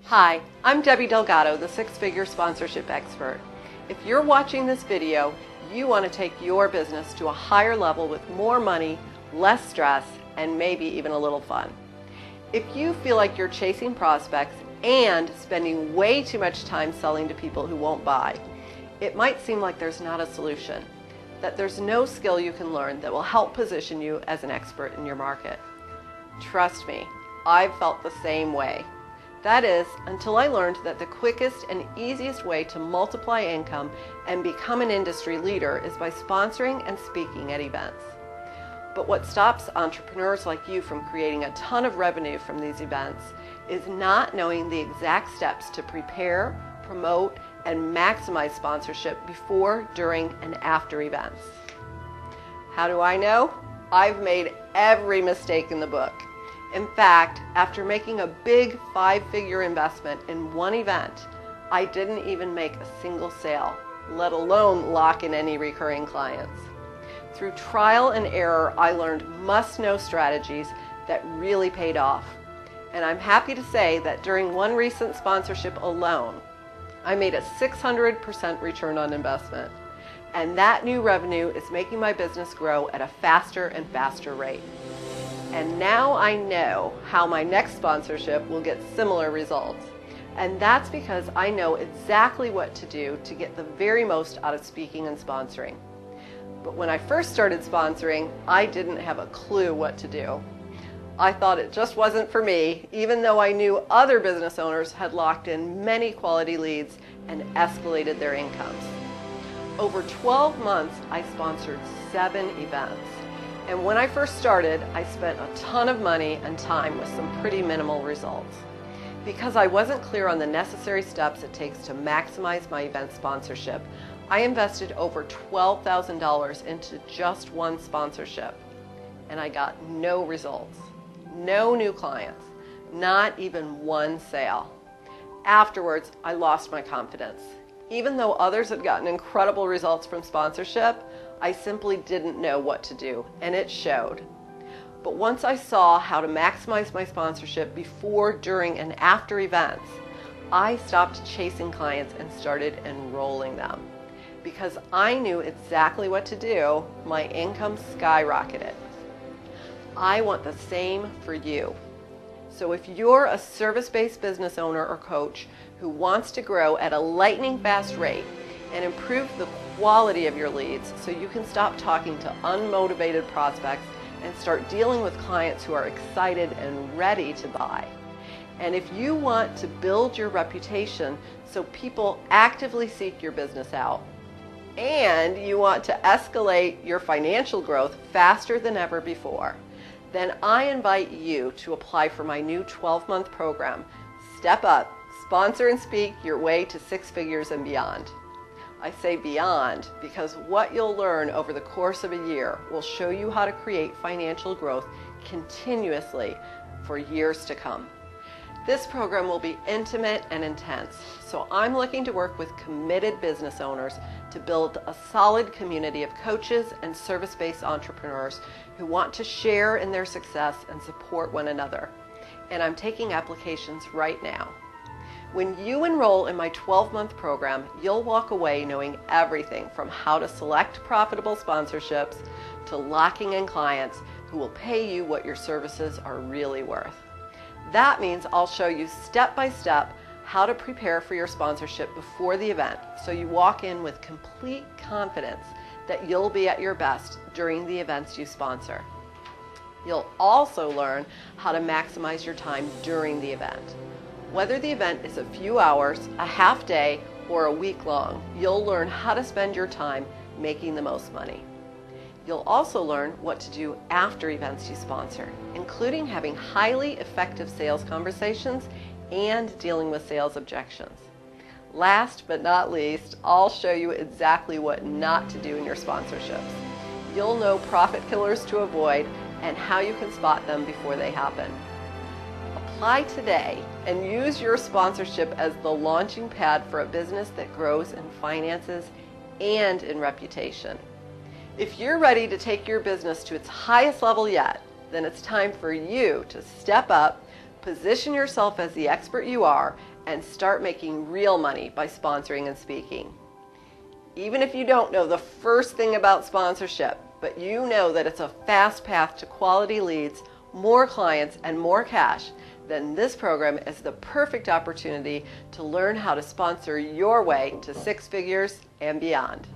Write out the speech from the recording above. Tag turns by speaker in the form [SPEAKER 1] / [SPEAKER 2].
[SPEAKER 1] Hi, I'm Debbie Delgado, the six-figure sponsorship expert. If you're watching this video, you want to take your business to a higher level with more money, less stress, and maybe even a little fun. If you feel like you're chasing prospects and spending way too much time selling to people who won't buy, it might seem like there's not a solution, that there's no skill you can learn that will help position you as an expert in your market. Trust me, I've felt the same way. That is, until I learned that the quickest and easiest way to multiply income and become an industry leader is by sponsoring and speaking at events. But what stops entrepreneurs like you from creating a ton of revenue from these events is not knowing the exact steps to prepare, promote, and maximize sponsorship before, during, and after events. How do I know? I've made every mistake in the book. In fact, after making a big five-figure investment in one event, I didn't even make a single sale, let alone lock in any recurring clients. Through trial and error, I learned must-know strategies that really paid off. And I'm happy to say that during one recent sponsorship alone, I made a 600% return on investment. And that new revenue is making my business grow at a faster and faster rate. And now I know how my next sponsorship will get similar results. And that's because I know exactly what to do to get the very most out of speaking and sponsoring. But when I first started sponsoring, I didn't have a clue what to do. I thought it just wasn't for me, even though I knew other business owners had locked in many quality leads and escalated their incomes. Over 12 months, I sponsored 7 events. And when I first started, I spent a ton of money and time with some pretty minimal results. Because I wasn't clear on the necessary steps it takes to maximize my event sponsorship, I invested over $12,000 into just one sponsorship. And I got no results, no new clients, not even one sale. Afterwards, I lost my confidence. Even though others had gotten incredible results from sponsorship, I simply didn't know what to do, and it showed. But once I saw how to maximize my sponsorship before, during, and after events, I stopped chasing clients and started enrolling them. Because I knew exactly what to do, my income skyrocketed. I want the same for you. So if you're a service-based business owner or coach who wants to grow at a lightning-fast rate and improve the quality of your leads so you can stop talking to unmotivated prospects and start dealing with clients who are excited and ready to buy. And if you want to build your reputation so people actively seek your business out, and you want to escalate your financial growth faster than ever before, then I invite you to apply for my new 12-month program, Step Up, Sponsor and Speak Your Way to Six Figures and Beyond. I say beyond because what you'll learn over the course of a year will show you how to create financial growth continuously for years to come. This program will be intimate and intense, so I'm looking to work with committed business owners to build a solid community of coaches and service-based entrepreneurs who want to share in their success and support one another. And I'm taking applications right now. When you enroll in my 12-month program, you'll walk away knowing everything from how to select profitable sponsorships to locking in clients who will pay you what your services are really worth. That means I'll show you step by step how to prepare for your sponsorship before the event so you walk in with complete confidence that you'll be at your best during the events you sponsor. You'll also learn how to maximize your time during the event. Whether the event is a few hours, a half day, or a week long, you'll learn how to spend your time making the most money. You'll also learn what to do after events you sponsor, including having highly effective sales conversations and dealing with sales objections. Last but not least, I'll show you exactly what not to do in your sponsorships. You'll know profit killers to avoid and how you can spot them before they happen. Apply today and use your sponsorship as the launching pad for a business that grows in finances and in reputation. If you're ready to take your business to its highest level yet, then it's time for you to step up, Position yourself as the expert you are and start making real money by sponsoring and speaking. Even if you don't know the first thing about sponsorship, but you know that it's a fast path to quality leads, more clients, and more cash, then this program is the perfect opportunity to learn how to sponsor your way to six figures and beyond.